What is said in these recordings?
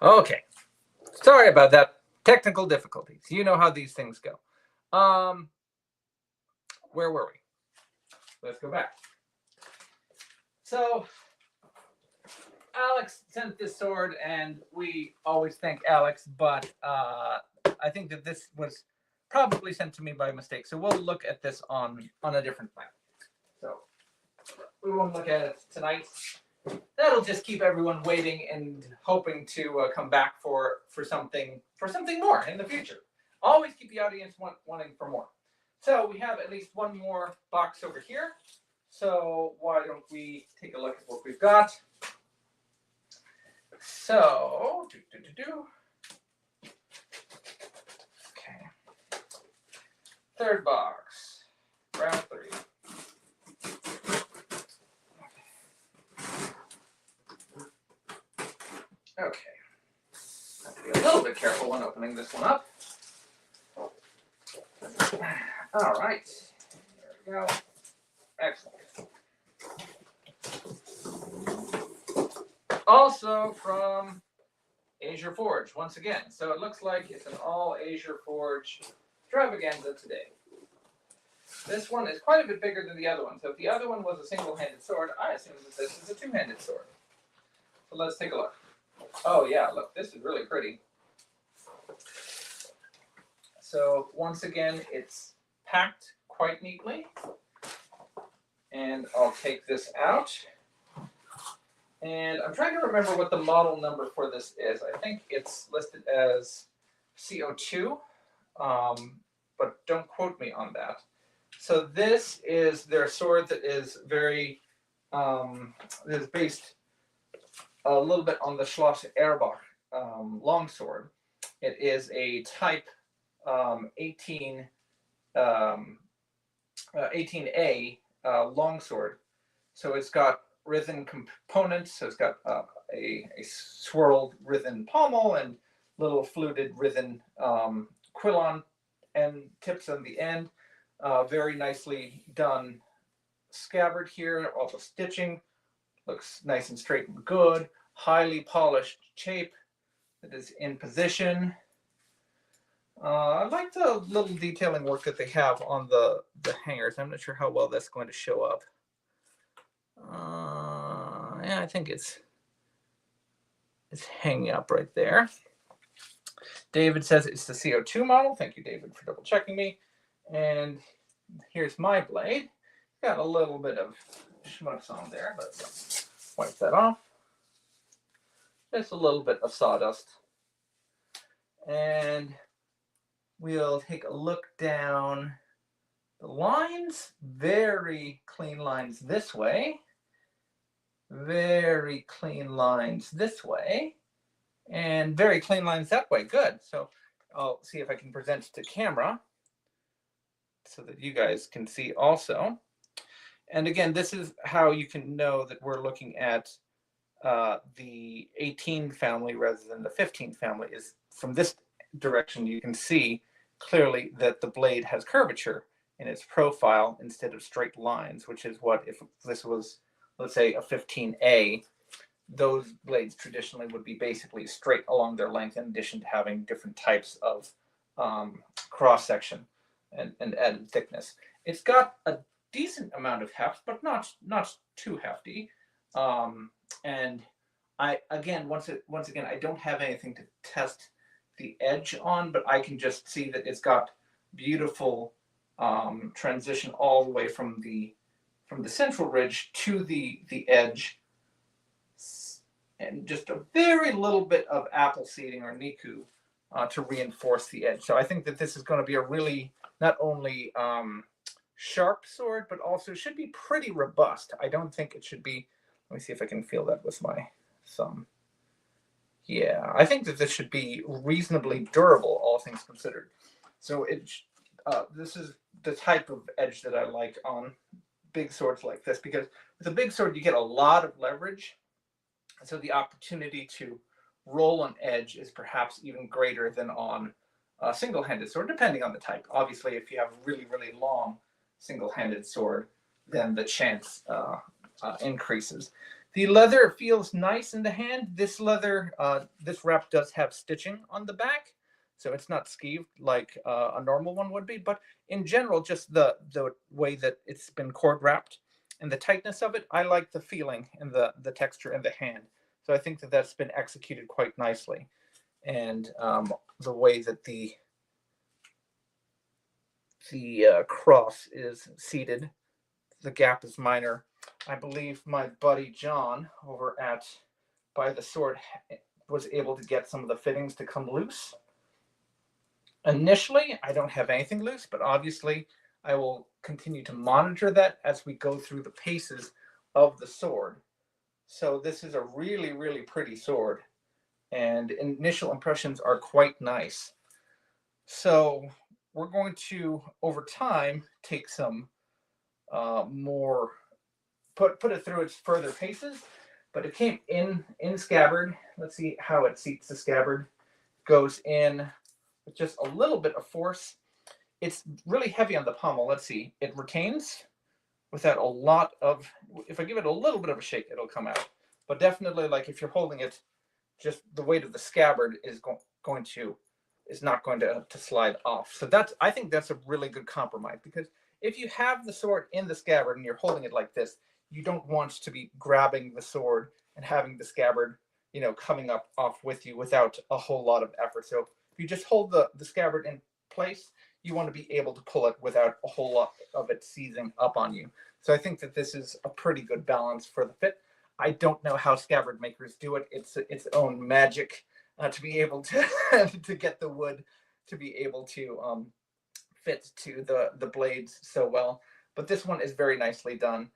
Okay, sorry about that. Technical difficulties. You know how these things go. Um, where were we? Let's go back. So Alex sent this sword, and we always thank Alex, but I think that this was probably sent to me by mistake. So we'll look at this on a different plan. So we won't look at it tonight. That'll just keep everyone waiting and hoping to come back for something more in the future. Always keep the audience wanting for more. So we have at least one more box over here. So why don't we take a look at what we've got? So, okay. Third box, round 3. Okay. Have to be a little bit careful when opening this one up. All right. There we go. Excellent. Also from Azure Forge, once again. So it looks like it's an all Azure Forge extravaganza today. This one is quite a bit bigger than the other one. So if the other one was a single-handed sword, I assume that this is a two-handed sword. So let's take a look. Oh yeah, look, this is really pretty. So once again, it's packed quite neatly. And I'll take this out. And I'm trying to remember what the model number for this is. I think it's listed as CO2, but don't quote me on that. So this is their sword that is very, is based a little bit on the Schloss Erbach longsword. It is a type 18A longsword. So it's got writhen components. So it's got a swirled writhen pommel and little fluted writhen quillon and tips on the end. Very nicely done scabbard here. All the stitching looks nice and straight and good. Highly polished shape that is in position. I like the little detailing work that they have on the hangers. I'm not sure how well that's going to show up. Yeah, I think it's hanging up right there. David says it's the CO2 model. Thank you, David, for double checking me. And here's my blade. Got a little bit of schmutz on there, but wipe that off. Just a little bit of sawdust. And we'll take a look down the lines. Very clean lines this way. Very clean lines this way. And very clean lines that way. Good. So I'll see if I can present to camera so that you guys can see also. And again, this is how you can know that we're looking at the 18 family rather than the 15 family. Is from this direction you can see clearly that the blade has curvature in its profile instead of straight lines, which is what, if this was, let's say, a 15A, those blades traditionally would be basically straight along their length, in addition to having different types of cross section and added thickness. It's got a decent amount of heft, but not too hefty. And I again, once again, I don't have anything to test the edge on, but I can just see that it's got beautiful transition all the way from the central ridge to the edge, and just a very little bit of apple seeding or niku to reinforce the edge. So I think that this is going to be a really not only sharp sword, but also should be pretty robust. I don't think it should be. Let me see if I can feel that with my thumb. Yeah, I think that this should be reasonably durable, all things considered. So this is the type of edge that I like on big swords like this, because with a big sword you get a lot of leverage, and so the opportunity to roll an edge is perhaps even greater than on a single-handed sword, depending on the type. Obviously, if you have a really, really long single-handed sword, then the chance increases. The leather feels nice in the hand. This leather, this wrap does have stitching on the back, so it's not skeeved like a normal one would be. But in general, just the way that it's been cord wrapped and the tightness of it, I like the feeling and the texture in the hand. So I think that that's been executed quite nicely, and the way that the cross is seated, the gap is minor. I believe my buddy John over at By the Sword was able to get some of the fittings to come loose. Initially, I don't have anything loose, but obviously I will continue to monitor that as we go through the paces of the sword. So this is a really, really pretty sword, and initial impressions are quite nice. So we're going to, over time, take some more, put it through its further paces. But it came in scabbard. Let's see how it seats the scabbard. Goes in with just a little bit of force. It's really heavy on the pommel. Let's see. It retains without a lot of, if I give it a little bit of a shake, it'll come out. But definitely, like if you're holding it, just the weight of the scabbard is not going to slide off. So that's, I think that's a really good compromise, because if you have the sword in the scabbard and you're holding it like this, you don't want to be grabbing the sword and having the scabbard, coming up off with you without a whole lot of effort. So if you just hold the scabbard in place, you want to be able to pull it without a whole lot of it seizing up on you. So I think that this is a pretty good balance for the fit. I don't know how scabbard makers do it. It's its own magic to be able to to get the wood to be able to fit to the blades so well. But this one is very nicely done.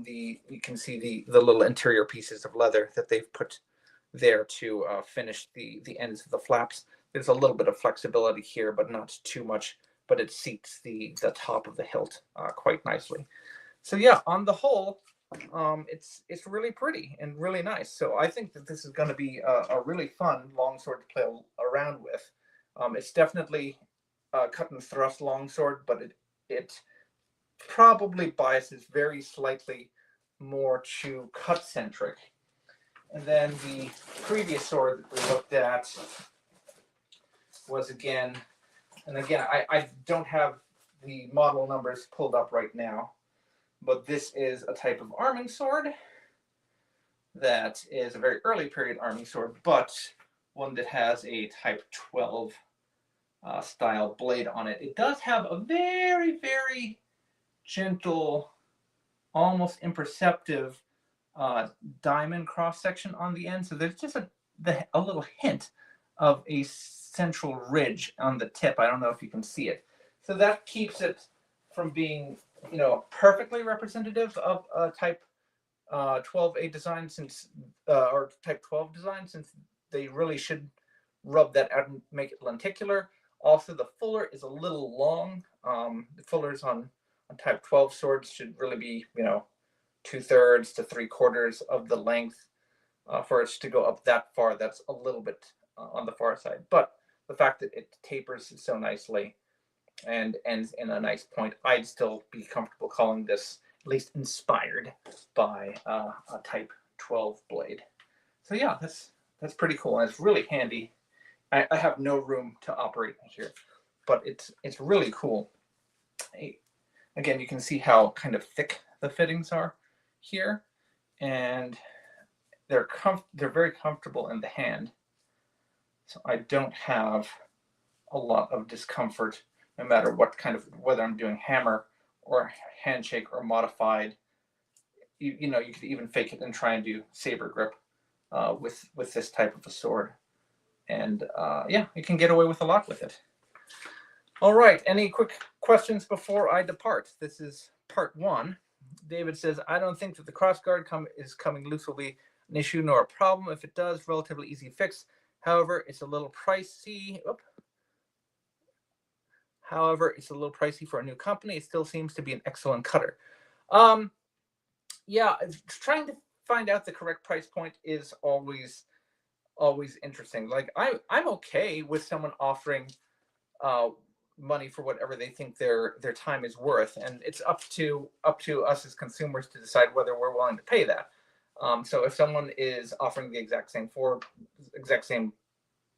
You can see the little interior pieces of leather that they've put there to finish the ends of the flaps. There's a little bit of flexibility here, but not too much. But it seats the top of the hilt quite nicely. So yeah, on the whole, it's really pretty and really nice. So I think that this is going to be a really fun longsword to play around with. It's definitely a cut and thrust longsword, but it probably biases very slightly more to cut centric. And then the previous sword that we looked at was again, and again, I don't have the model numbers pulled up right now, but this is a type of arming sword that is a very early period arming sword, but one that has a type 12 style blade on it. It does have a very, very gentle, almost imperceptive diamond cross section on the end. So there's just a little hint of a central ridge on the tip. I don't know if you can see it. So that keeps it from being, perfectly representative of a type 12A design, since or type 12 design, since they really should rub that out and make it lenticular. Also, the fuller is a little long. The fullers on type 12 swords should really be, 2/3 to 3/4 of the length. For it to go up that far, that's a little bit on the far side. But the fact that it tapers so nicely and ends in a nice point, I'd still be comfortable calling this at least inspired by a type 12 blade. So yeah, that's pretty cool, and it's really handy. I have no room to operate here, but it's really cool. Again, you can see how kind of thick the fittings are here, and they're very comfortable in the hand. So I don't have a lot of discomfort, no matter what kind of, whether I'm doing hammer or handshake or modified. You could even fake it and try and do saber grip with this type of a sword. And yeah, you can get away with a lot with it. All right, any quick questions before I depart? This is part 1. David says, I don't think that the crossguard is coming loose will be an issue nor a problem. If it does, relatively easy fix. However, it's a little pricey. However, it's a little pricey for a new company. It still seems to be an excellent cutter. Yeah, trying to find out the correct price point is always interesting. Like I'm okay with someone offering money for whatever they think their time is worth, and it's up to us as consumers to decide whether we're willing to pay that. So if someone is offering the exact same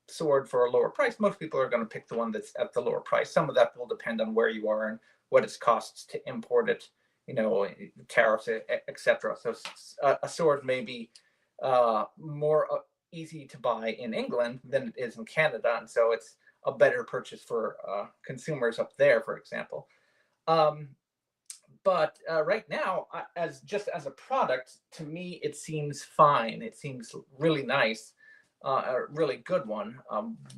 sword for a lower price, most people are going to pick the one that's at the lower price. Some of that will depend on where you are and what it costs to import it, tariffs, etc. So a sword may be more easy to buy in England than it is in Canada, and so it's a better purchase for consumers up there, for example. But right now, as a product, to me, it seems fine. It seems really nice, a really good one.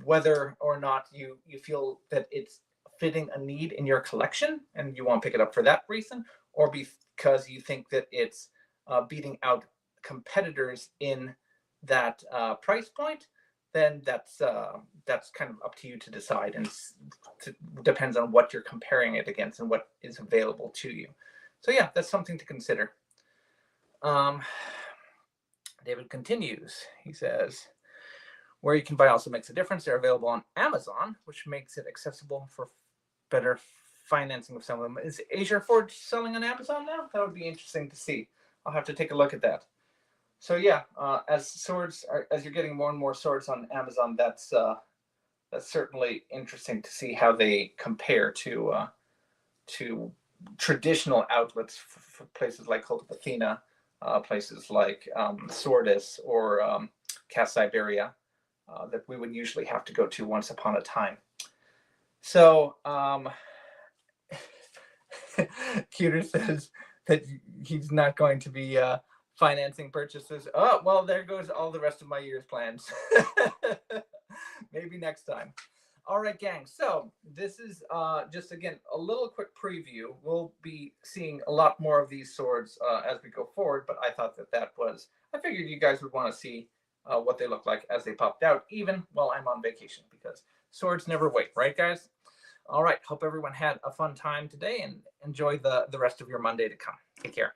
Whether or not you feel that it's fitting a need in your collection and you want to pick it up for that reason, or because you think that it's beating out competitors in that price point, then that's kind of up to you to decide, and depends on what you're comparing it against and what is available to you. So yeah, that's something to consider. David continues. He says, where you can buy also makes a difference. They're available on Amazon, which makes it accessible for better financing of some of them. Is Asia Ford selling on Amazon now? That would be interesting to see. I'll have to take a look at that. So yeah, as you're getting more and more swords on Amazon, that's certainly interesting to see how they compare to traditional outlets for places like Cult of Athena, places like Sordis or Cast Siberia, that we would usually have to go to once upon a time. So Cuter says that he's not going to be financing purchases. Oh, well, there goes all the rest of my year's plans. Maybe next time. All right, gang. So this is just, again, a little quick preview. We'll be seeing a lot more of these swords as we go forward, but I thought I figured you guys would want to see what they look like as they popped out, even while I'm on vacation, because swords never wait, right, guys? All right. Hope everyone had a fun time today, and enjoy the rest of your Monday to come. Take care.